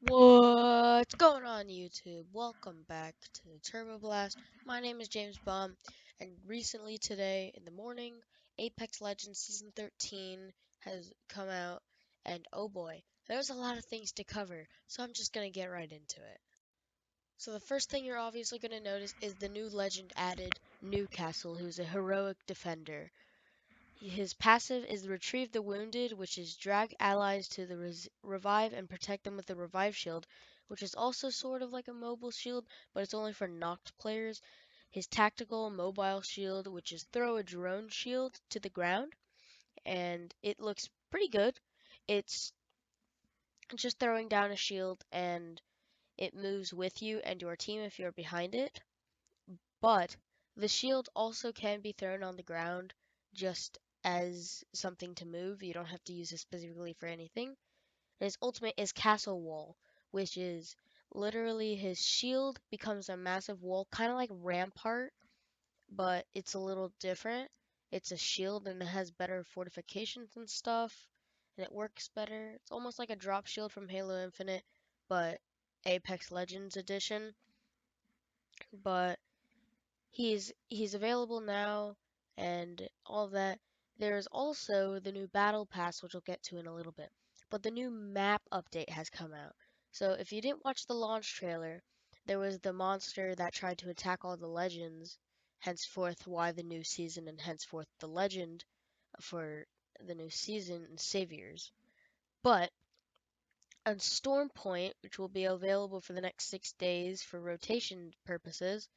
What's going on, YouTube? Welcome back to Turbo Blast. My name is James Baum, and recently today in the morning, Apex Legends Season 13 has come out, and oh boy, there's a lot of things to cover, so I'm just gonna get right into it. So the first thing you're obviously gonna notice is the new legend added, Newcastle, who's a heroic defender. His passive is Retrieve the Wounded, which is drag allies to the revive and protect them with the revive shield, which is also sort of like a mobile shield, but it's only for knocked players. His tactical mobile shield, which is throw a drone shield to the ground, and it looks pretty good. It's just throwing down a shield and it moves with you and your team if you're behind it. But the shield also can be thrown on the ground just as something to move. You don't have to use it specifically for anything. And his ultimate is Castle Wall, which is literally his shield becomes a massive wall, kind of like Rampart, but it's a little different. It's a shield and it has better fortifications and stuff, and it works better. It's almost like a drop shield from Halo Infinite, but Apex Legends edition. But he's available now and all of that. There's also the new battle pass, which we'll get to in a little bit. But the new map update has come out. So if you didn't watch the launch trailer, there was the monster that tried to attack all the legends, henceforth why the new season and henceforth the legend for the new season and saviors. But on Storm Point, which will be available for the next 6 days for rotation purposes,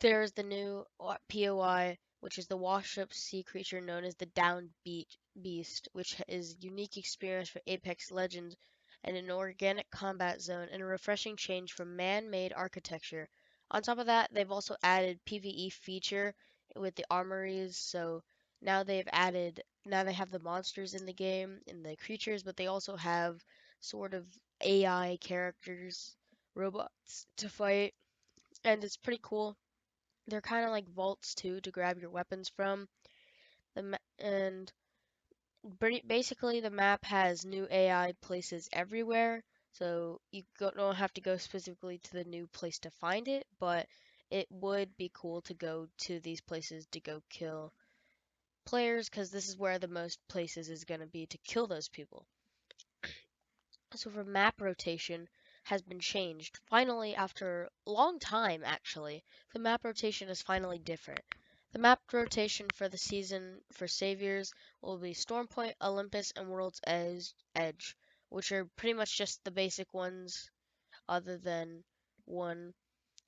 there's the new POI, which is the washed-up sea creature known as the Down Beast, which is unique experience for Apex Legends and an organic combat zone and a refreshing change from man-made architecture. On top of that, they've also added PvE feature with the armories, so now they have the monsters in the game and the creatures, but they also have sort of AI characters, robots to fight, and it's pretty cool. They're kind of like vaults too to grab your weapons from. And basically the map has new AI places everywhere, so don't have to go specifically to the new place to find it, but it would be cool to go to these places to go kill players because this is where the most places is going to be to kill those people. So for map rotation has been changed. Finally, after a long time actually, the map rotation is finally different. The map rotation for the season for Saviors will be Stormpoint, Olympus, and World's Edge, which are pretty much just the basic ones other than one.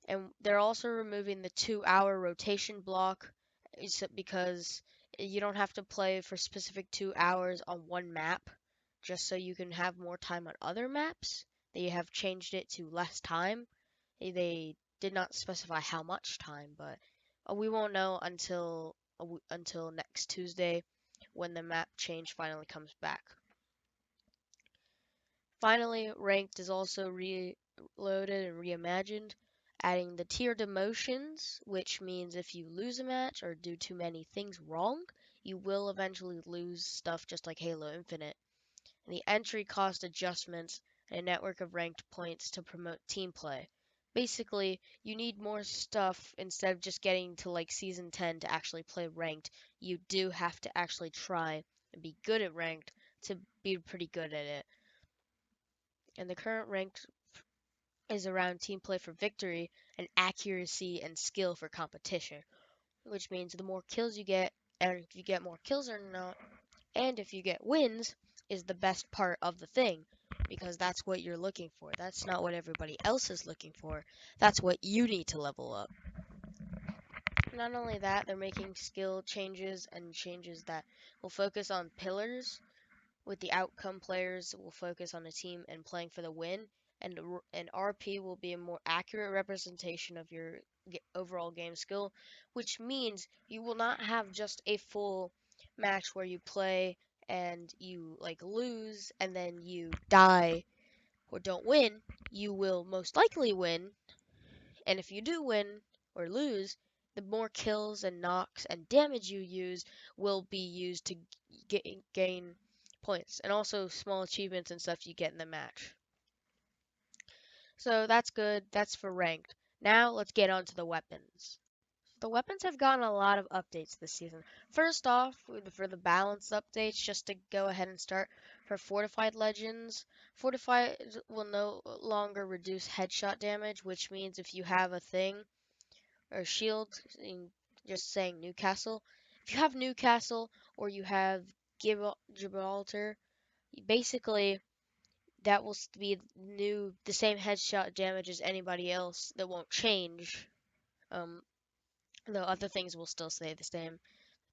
And they're also removing the 2-hour rotation block because you don't have to play for specific 2 hours on one map just so you can have more time on other maps. They have changed it to less time. They did not specify how much time, but we won't know until next Tuesday when the map change finally comes back. Finally, Ranked is also reloaded and reimagined, adding the tier demotions, which means if you lose a match or do too many things wrong, you will eventually lose stuff just like Halo Infinite. And the entry cost adjustments and a network of ranked points to promote team play. Basically, you need more stuff instead of just getting to like season 10 to actually play ranked. You do have to actually try and be good at ranked to be pretty good at it. And the current ranked is around team play for victory and accuracy and skill for competition, which means the more kills you get, and if you get more kills or not, and if you get wins, is the best part of the thing, because that's what you're looking for. That's not what everybody else is looking for. That's what you need to level up. Not only that, they're making skill changes and changes that will focus on pillars. With the outcome, players will focus on a team and playing for the win, and RP will be a more accurate representation of your overall game skill, which means you will not have just a full match where you play and you like lose and then you die or don't win. You will most likely win, and if you do win or lose, the more kills and knocks and damage you use will be used to gain points, and also small achievements and stuff you get in the match. So that's good. That's for ranked. Now let's get on to the weapons. The weapons have gotten a lot of updates this season. First off, for the balanced updates, just to go ahead and start for Fortified Legends, Fortified will no longer reduce headshot damage, which means if you have a thing or shield, just saying Newcastle, if you have Newcastle or you have Gibraltar, basically that will be the same headshot damage as anybody else. That won't change. Um, though other things will still stay the same.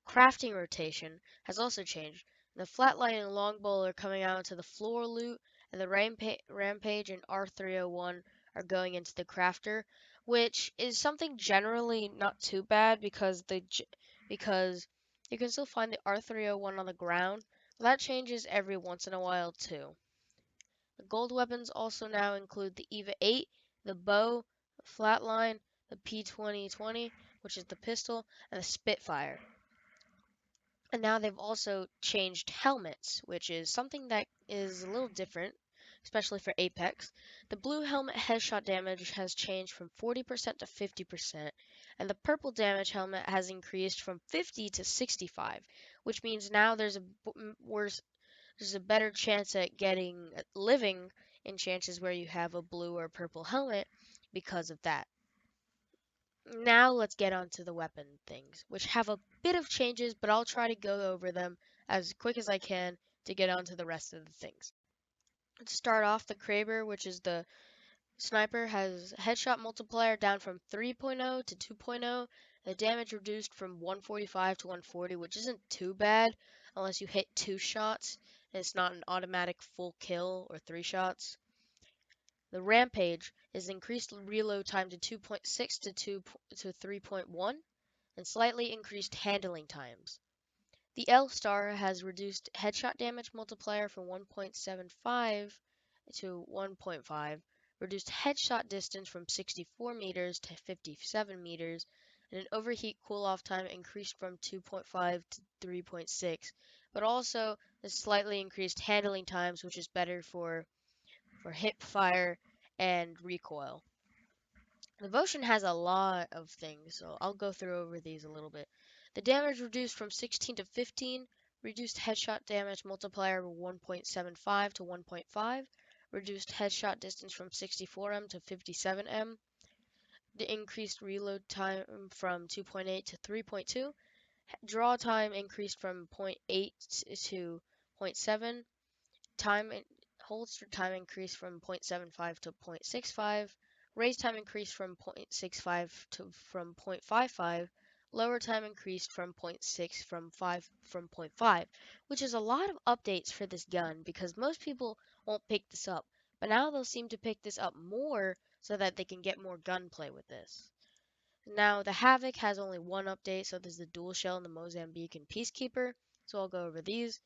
Crafting rotation has also changed. The flatline and longbow are coming out into the floor loot, and the rampage and R301 are going into the crafter, which is something generally not too bad because you can still find the R301 on the ground. That changes every once in a while too. The gold weapons also now include the EVA 8, the bow, the flatline, the P2020, which is the pistol, and the Spitfire. And now they've also changed helmets, which is something that is a little different, especially for Apex. The blue helmet headshot damage has changed from 40% to 50%, and the purple damage helmet has increased from 50 to 65, which means now there's a better chance at getting living in chances where you have a blue or purple helmet because of that. Now let's get on to the weapon things, which have a bit of changes, but I'll try to go over them as quick as I can to get on to the rest of the things. Let's start off the Kraber, which is the sniper, has headshot multiplier down from 3.0 to 2.0, the damage reduced from 145 to 140, which isn't too bad unless you hit 2 shots and it's not an automatic full kill or 3 shots. The Rampage is increased reload time to 2.6 to 3.1 and slightly increased handling times. The L-Star has reduced headshot damage multiplier from 1.75 to 1.5, reduced headshot distance from 64 meters to 57 meters, and an overheat cool-off time increased from 2.5 to 3.6, but also has slightly increased handling times, which is better for hip fire and recoil. Devotion has a lot of things, so I'll go through over these a little bit. The damage reduced from 16 to 15, reduced headshot damage multiplier 1.75 to 1.5, reduced headshot distance from 64m to 57m, the increased reload time from 2.8 to 3.2, draw time increased from zero point 0.8 to 0 0.7, time holster time increased from 0.75 to 0.65, raise time increased from 0.65 to from 0.55, lower time increased from 0.6 from 5 from 0.5, which is a lot of updates for this gun because most people won't pick this up, but now they'll seem to pick this up more so that they can get more gunplay with this. Now the Havoc has only one update, so there's the dual shell and the Mozambique and Peacekeeper, so I'll go over these.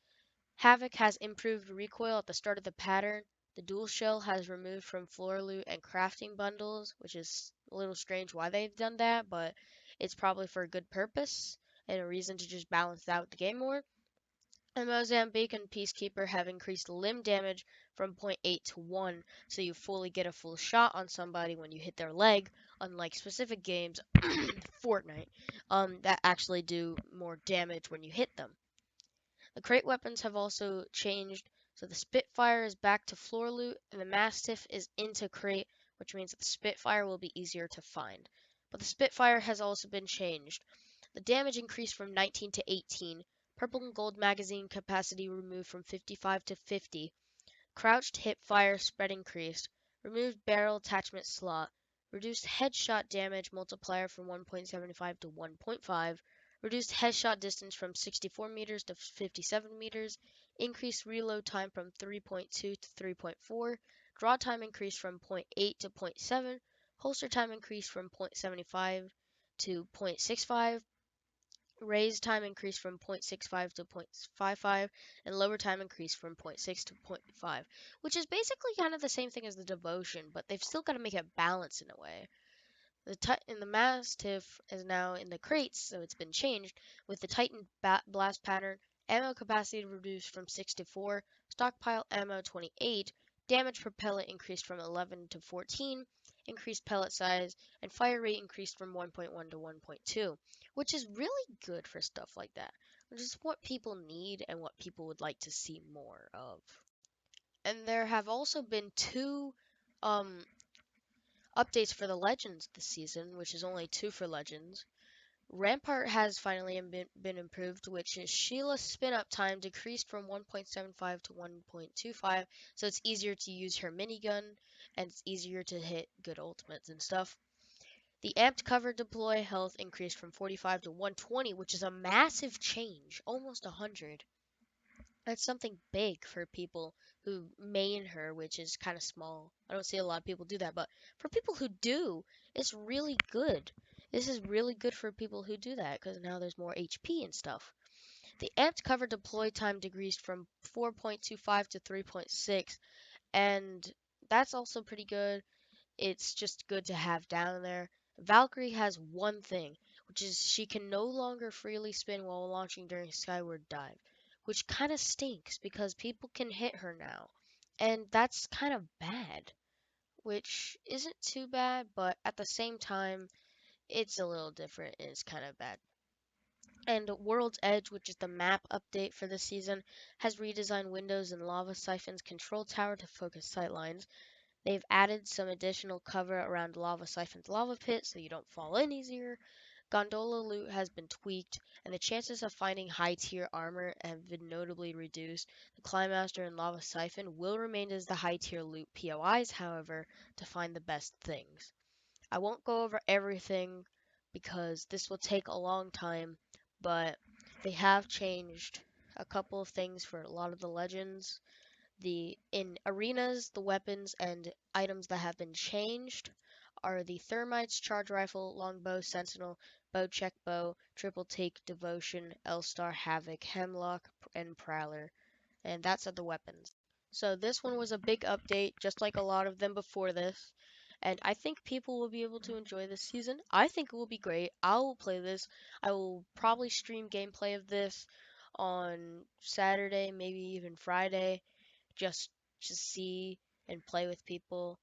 Havoc has improved recoil at the start of the pattern. The dual shell has removed from floor loot and crafting bundles, which is a little strange why they've done that, but it's probably for a good purpose and a reason to just balance out the game more. And Mozambique and Peacekeeper have increased limb damage from 0.8 to 1, so you fully get a full shot on somebody when you hit their leg, unlike specific games, Fortnite, that actually do more damage when you hit them. The crate weapons have also changed, so the Spitfire is back to floor loot, and the Mastiff is into crate, which means that the Spitfire will be easier to find. But the Spitfire has also been changed. The damage increased from 19 to 18, purple and gold magazine capacity removed from 55 to 50, crouched hip fire spread increased, removed barrel attachment slot, reduced headshot damage multiplier from 1.75 to 1.5, reduced headshot distance from 64 meters to 57 meters, increased reload time from 3.2 to 3.4, draw time increased from 0.8 to 0.7, holster time increased from 0.75 to 0.65, raise time increased from 0.65 to 0.55, and lower time increased from 0.6 to 0.5, which is basically kind of the same thing as the devotion, but they've still got to make it balanced in a way. The Mastiff is now in the crates, so it's been changed, with the Titan blast pattern, ammo capacity reduced from 6 to 4, stockpile ammo 28, Damage per pellet increased from 11 to 14, increased pellet size, and fire rate increased from 1.1 to 1.2, which is really good for stuff like that, which is what people need and what people would like to see more of. And there have also been two um, updates for the Legends this season, which is only two for Legends. Rampart has finally been improved, which is Sheila's spin up time decreased from 1.75 to 1.25, so it's easier to use her minigun and it's easier to hit good ultimates and stuff. The amped cover deploy health increased from 45 to 120, which is a massive change, almost 100. That's something big for people who main her, which is kind of small. I don't see a lot of people do that, but for people who do, it's really good. This is really good for people who do that because now there's more HP and stuff. The amped cover deploy time decreased from 4.25 to 3.6, and that's also pretty good. It's just good to have down there. Valkyrie has one thing, which is she can no longer freely spin while launching during Skyward Dive, which kind of stinks because people can hit her now. And that's kind of bad, which isn't too bad, but at the same time, it's a little different and it's kind of bad. And World's Edge, which is the map update for this season, has redesigned windows and lava siphon's control tower to focus sightlines. They've added some additional cover around Lava Siphon's lava pit so you don't fall in easier. Gondola loot has been tweaked, and the chances of finding high tier armor have been notably reduced. The Climaster and Lava Siphon will remain as the high tier loot POIs, however, to find the best things. I won't go over everything because this will take a long time, but they have changed a couple of things for a lot of the legends. In arenas, the weapons and items that have been changed are the Thermites, Charge Rifle, Longbow, Sentinel, Bow Check Bow, Triple Take, Devotion, L-Star, Havoc, Hemlock, and Prowler. And that's of the weapons. So this one was a big update, just like a lot of them before this. And I think people will be able to enjoy this season. I think it will be great. I will play this. I will probably stream gameplay of this on Saturday, maybe even Friday just to see and play with people.